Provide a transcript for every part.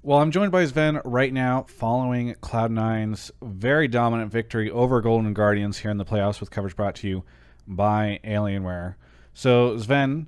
Well, I'm joined by Zven right now following Cloud9's very dominant victory over Golden Guardians here in the playoffs with coverage brought to you by Alienware. So, Zven,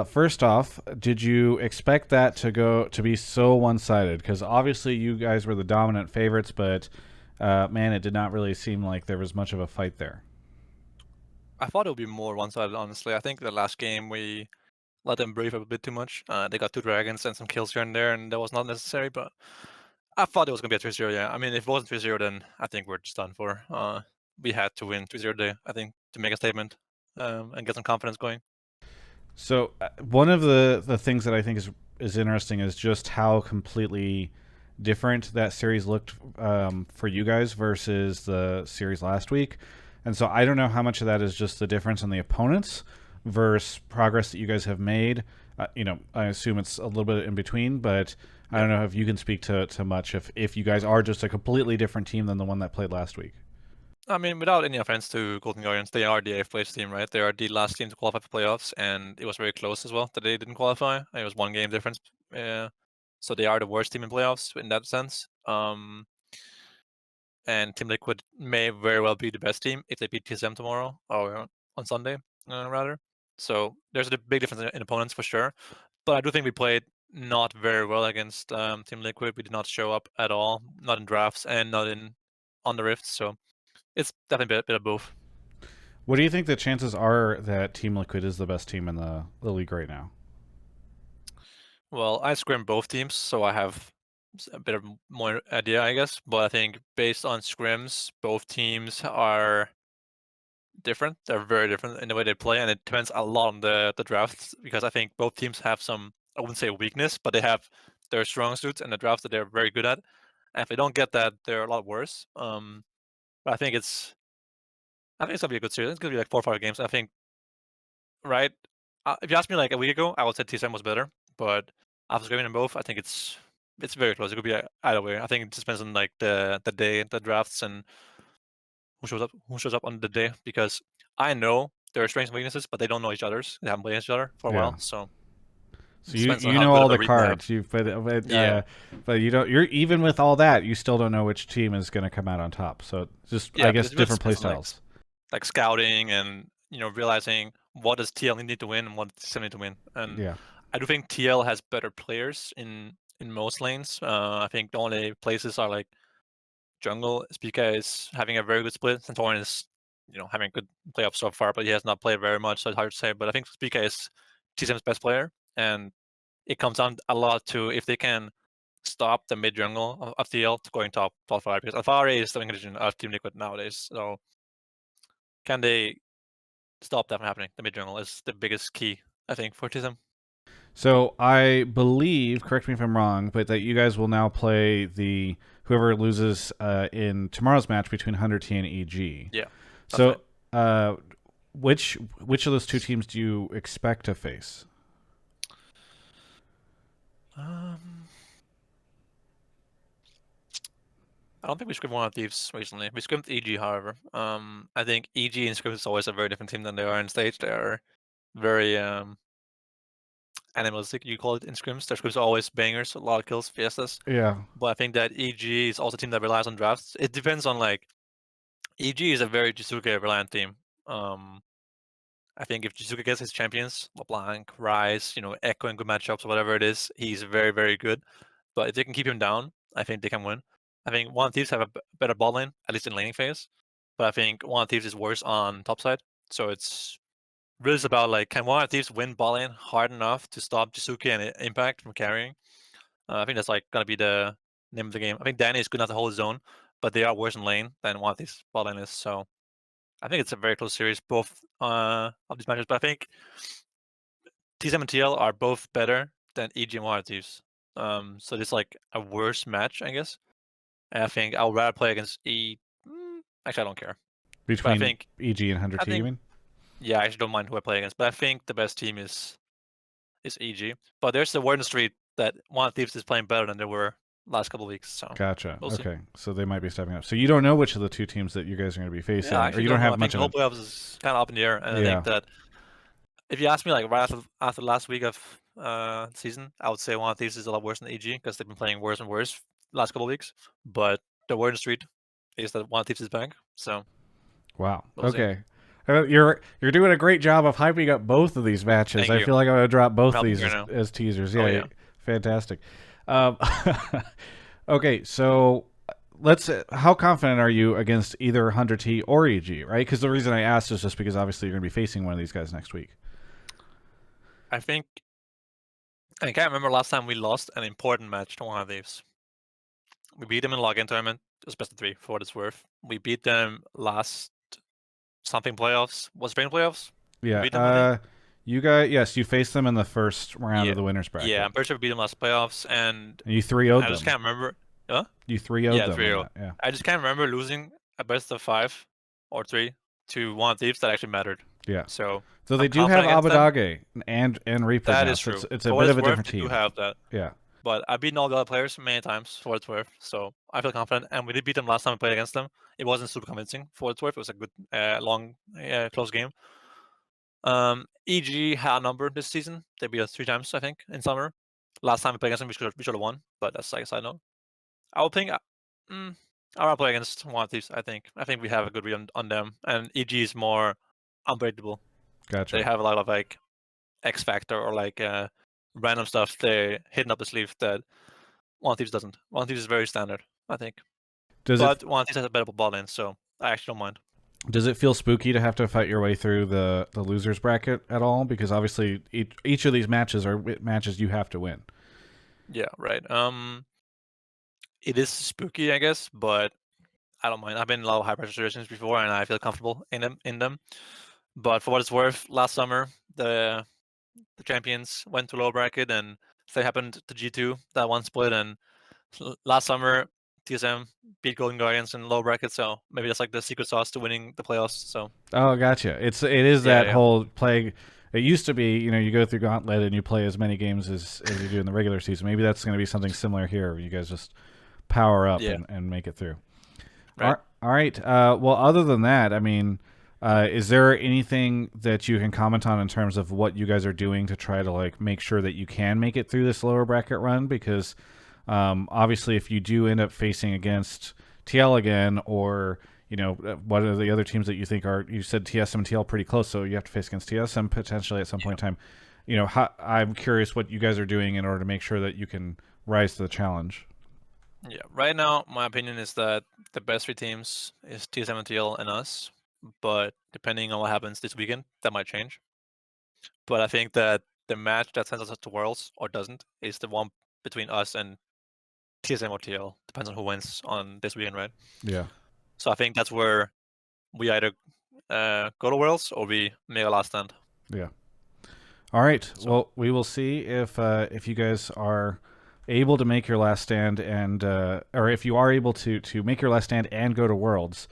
first off, did you expect that to be so one-sided? Because obviously you guys were the dominant favorites, but man, it did not really seem like there was much of a fight there. I thought it would be more one-sided, honestly. I think the last game we let them breathe a bit too much. They got 2 dragons and some kills here and there, and that was not necessary, but I thought it was going to be a 3-0, yeah. I mean, if it wasn't 3-0, then I think we're just done for. We had to win 3-0 today, I think, to make a statement and get some confidence going. So, one of the things that I think is interesting is just how completely different that series looked for you guys versus the series last week. And so I don't know how much of that is just the difference in the opponents versus progress that you guys have made. I assume it's a little bit in between, but I don't know if you can speak to much if you guys are just a completely different team than the one that played last week. I mean, without any offense to Golden Guardians, they are the 8th place team, right? They are the last team to qualify for playoffs, and it was very close as well that they didn't qualify. It was 1 game difference. So they are the worst team in playoffs in that sense. And Team Liquid may very well be the best team if they beat TSM tomorrow or on Sunday, rather. So there's a big difference in opponents for sure. But I do think we played not very well against Team Liquid. We did not show up at all, not in drafts and not in on the rifts. So it's definitely a bit of both. What do you think the chances are that Team Liquid is the best team in the league right now? Well, I scrim both teams, so I have a bit of more idea, I guess. But I think based on scrims, both teams are different. They're very different in the way they play, and it depends a lot on the drafts because I think both teams have some, I wouldn't say weakness, but they have their strong suits and the drafts that they're very good at. And if they don't get that, they're a lot worse. But I think it's gonna be a good series. It's gonna be like 4 or 5 games. I think, right? If you asked me like a week ago, I would say TSM was better, but after scrimming them both, I think it's very close. It could be either way. I think it just depends on like the day, the drafts, and who shows up on the day because I know there are strengths and weaknesses, but they don't know each other's. They haven't played each other for a Yeah. while, so it So you depends on you how know good all of a the read they have. cards. Yeah, But you don't. You're even with all that, you still don't know which team is going to come out on top. So just I yeah, guess because it really different play depends on styles. like scouting and realizing what does TL need to win and what does TSM need to win. And Yeah. I do think TL has better players in most lanes. I think the only places are like jungle. Spica is having a very good split. Santorin is having a good playoff so far, but he has not played very much, so it's hard to say. But I think Spica is TSM's best player, and it comes down a lot to if they can stop the mid jungle of TL to going top 5 because Alphari is the condition of Team Liquid nowadays. So can they stop that from happening? The mid jungle is the biggest key, I think, for TSM. So I believe, correct me if I'm wrong, but that you guys will now play the whoever loses in tomorrow's match between Hunter T and EG. Yeah, that's right. So uh, which of those two teams do you expect to face? Um, I don't think we scrimped one of thieves recently. We scrimped EG, however. I think EG in scrims is always a very different team than they are in stage. They are very animalistic, you call it in scrims. Their scrims are always bangers, a lot of kills, fiestas. Yeah. But I think that EG is also a team that relies on drafts. It depends on like EG is a very Jisuke reliant team. I think if Jisuke gets his champions, LeBlanc, Rise, Echo in good matchups or whatever it is, he's very, very good. But if they can keep him down, I think they can win. I think One Thieves have a better bot lane, at least in laning phase. But I think One Thieves is worse on top side. So it's really just about like, can One Thieves win bot lane hard enough to stop Jisuke and Impact from carrying? I think that's like gonna be the name of the game. I think Danny is good enough to hold his own, but they are worse in lane than One Thieves bot lane is. So I think it's a very close series, both of these matches. But I think TSM and TL are both better than EG and One Thieves. So it's like a worse match, I guess. And I think I would rather play against Actually, I don't care. But I Between think EG and Hunter I T, you think mean? yeah, I actually don't mind who I play against. But I think the best team is EG. But there's the word in the street that One Thieves is playing better than they were last couple of weeks. So Gotcha. we'll see. Okay, so they might be stepping up. So you don't know which of the two teams that you guys are going to be Yeah, I facing, or actually you don't don't know. I have think much the of whole an. playoffs is kind of up in the air, and I Yeah. think that if you ask me, like right after last week of season. I would say One Thieves is a lot worse than EG because they've been playing worse and worse last couple of weeks. But the word on the street is that One Thieves is back. So Wow. we'll see. Okay. You're doing a great job of hyping up both of these matches. Thank I you. feel like I'm gonna drop I'm both of helping these here now. as teasers. Oh Yeah, yeah. fantastic. Um, okay, so let's. How confident are you against either 100T or EG? Right? Because the reason I asked is just because obviously you're gonna be facing one of these guys next week. I think I can't remember last time we lost an important match to One Thieves. We beat them in login tournament. It was best of 3 for what it's worth. We beat them last something playoffs. Was Spring playoffs? We Yeah. beat them, I think. You guys. Yes, you faced them in the first round Yeah. of the winners Yeah, bracket, I'm pretty sure we beat them last playoffs, and and you 3-0'd I just them. can't remember. Huh? You 3-0'd Yeah, them in 3-0. that. Yeah. I just can't remember losing a best of 5 or 3 to One Thieves that actually mattered. Yeah. So So I'm they do have confident against them. Abadage and Reaper That now, is so true. it's a For what bit it's of a worth, different they do team. have that. Yeah. But I've beaten all the other players many times for what it's worth, so I feel confident. And we did beat them last time we played against them. It wasn't super convincing for what it's worth. It was a good, long, close game. EG had a number this season. They beat us 3 times, I think, in summer. Last time we played against them, we should have won, but that's like a side note. I would think I'll rather play against one of these. I think we have a good read on them, and EG is more unpredictable. They Gotcha. have a lot of like X factor or like random stuff they hidden up the sleeve that One Thieves doesn't. One Thieves is very standard, I think. Does it But One Thieves has a better ball in, so I actually don't mind. does it feel spooky to have to fight your way through the losers bracket at all? Because obviously each of these matches are matches you have to win. Yeah, right. It is spooky, I guess, but I don't mind. I've been in a lot of high pressure situations before, and I feel comfortable in them. But for what it's worth, last summer the champions went to low bracket, and they happened to G2 that one split. And last summer, TSM beat Golden Guardians in low bracket, so maybe that's like the secret sauce to winning the playoffs. So Oh, gotcha. It is yeah, that yeah, whole play. It used to be, you go through Gauntlet and you play as many games as you do in the regular season. Maybe that's going to be something similar here, where you guys just power up yeah, and make it through. right. All right. Well, other than that, I mean, is there anything that you can comment on in terms of what you guys are doing to try to like make sure that you can make it through this lower bracket run? Because obviously, if you do end up facing against TL again, or what are the other teams that you think are? You said TSM and TL pretty close, so you have to face against TSM potentially at some point in time. I'm curious what you guys are doing in order to make sure that you can rise to the challenge. Yeah, right now, my opinion is that the best 3 teams is TSM and TL and us. But depending on what happens this weekend, that might change. But I think that the match that sends us to Worlds or doesn't is the one between us and TSM or TL. Depends on who wins on this weekend, right? Yeah. So I think that's where we either go to Worlds or we make a last stand. Yeah. All right. So Well, we will see if you guys are able to make your last stand or if you are able to make your last stand and go to Worlds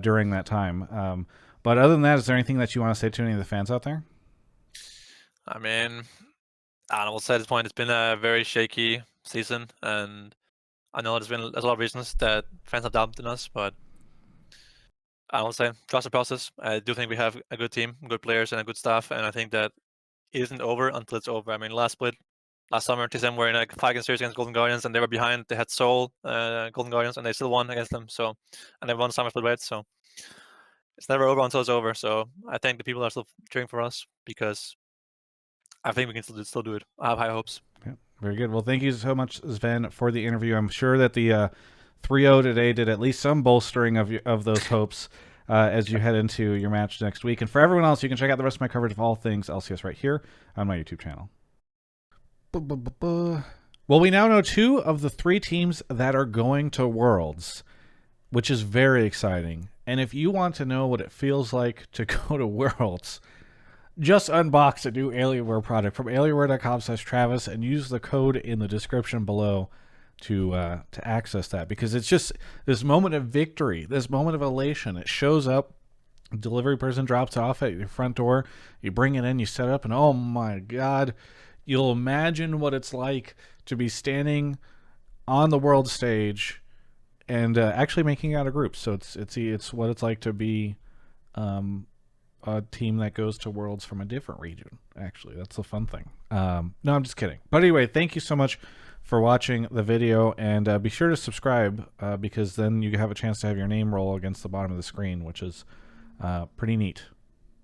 during that time. But other than that, is there anything that you want to say to any of the fans out there? I mean, I don't know what to say at this point. It's been a very shaky season, and I know there's a lot of reasons that fans have doubted in us, but I will say trust the process. I do think we have a good team, good players, and a good staff, and I think that it isn't over until it's over. I mean, last summer, TSM were in a 5-game series against Golden Guardians, and they were behind. They had Seoul, Golden Guardians, and they still won against them. So, and they won summer split weight. So it's never over until it's over. So I think the people are still cheering for us because I think we can still do it. I have high hopes. Yeah, very good. Well, thank you so much, Zven, for the interview. I'm sure that the 3-0 today did at least some bolstering of those hopes as you head into your match next week. And for everyone else, you can check out the rest of my coverage of all things LCS right here on my YouTube channel. Well, we now know 2 of the 3 teams that are going to Worlds, which is very exciting. And if you want to know what it feels like to go to Worlds, just unbox a new Alienware product from alienware.com/Travis and use the code in the description below to access that, because it's just this moment of victory, this moment of elation. It shows up, delivery person drops off at your front door, you bring it in, you set up, and oh my god, you'll imagine what it's like to be standing on the world stage and actually making out a group. So it's what it's like to be a team that goes to Worlds from a different region. Actually, that's the fun thing. No, I'm just kidding. But anyway, thank you so much for watching the video, and be sure to subscribe because then you have a chance to have your name roll against the bottom of the screen, which is pretty neat.